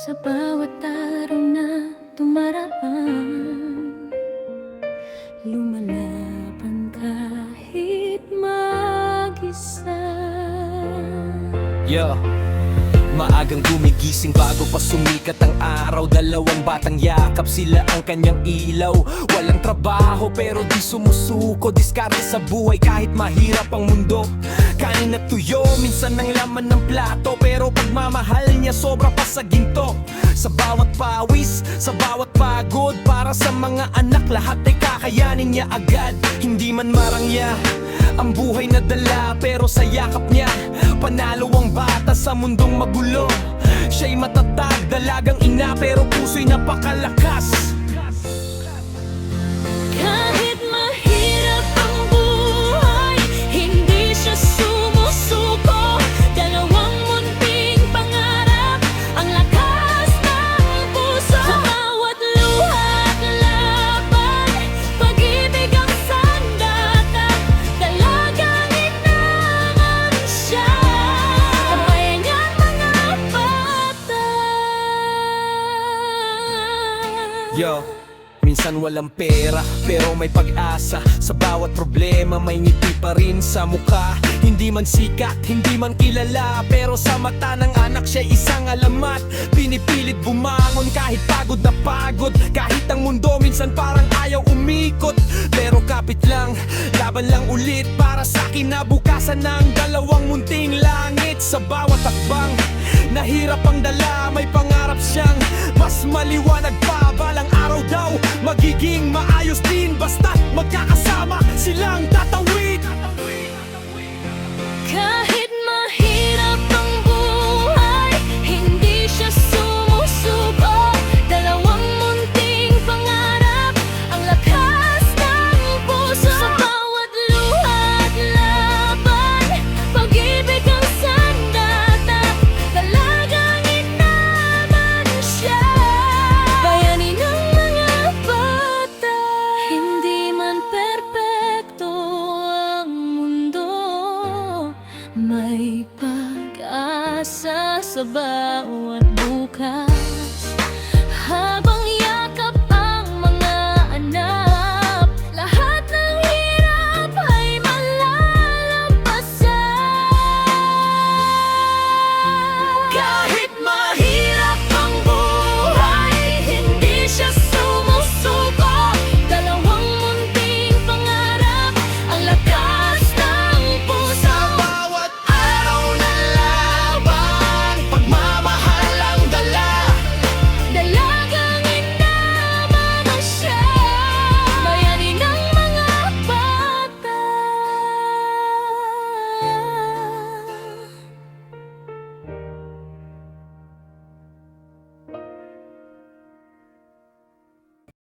Sa bawat araw na dumaraan, lumalaban kahit mag-isa. Yeah. Maagang gumigising bago pa sumikat ang araw. Dalawang batang yakap, sila ang kanyang ilaw. Walang trabaho pero di sumusuko. Diskarte sa buhay kahit mahirap ang mundo. Kanin at tuyo, minsan ang laman ng plato. Pero pagmamahal niya sobra pa sa ginto. Sa bawat pawis, sa bawat pagod, para sa mga anak lahat ay kakayanin niya agad. Hindi man marangya ang buhay na dala, pero sa yakap niya panalo ang bata sa mundong magulo. Siya'y matatag, dalagang ina, pero puso'y napakalakas. Kahit mahirap ang buhay, hindi siya sumusuko. Dalawang munting pangarap, ang lakas ng puso. Sa bawat luha't laban, pag-ibig ang sandata. Dalagang inaman siya, kabayan niyang mga bata. Yo, minsan walang pera, pero may pag-asa. Sa bawat problema, may ngiti pa rin sa mukha. Hindi man sikat, hindi man kilala, pero sa mata ng anak siya isang alamat. Pinipilit bumangon kahit pagod na pagod. Kahit ang mundo minsan parang ayaw umikot, pero kapit lang, laban lang ulit. Para sa kinabukasan ng dalawang munting langit. Sa bawat takbang, nahirap ang dala, may pangarap siyang mas maliwanag pa. Balang araw daw, magiging maayos din. Basta't magkakasama silang tatawid. Kahit mahirap ang buhay, hindi siya sumusuko. Dalawang munting pangarap, ang lakas ng puso. Sa bawat luha't laban, pag-ibig ang sandata. Dalagang inaman siya, bayani ng mga bata. Hindi man perpekto ang mundo, may pag-asa sa bawat bukas.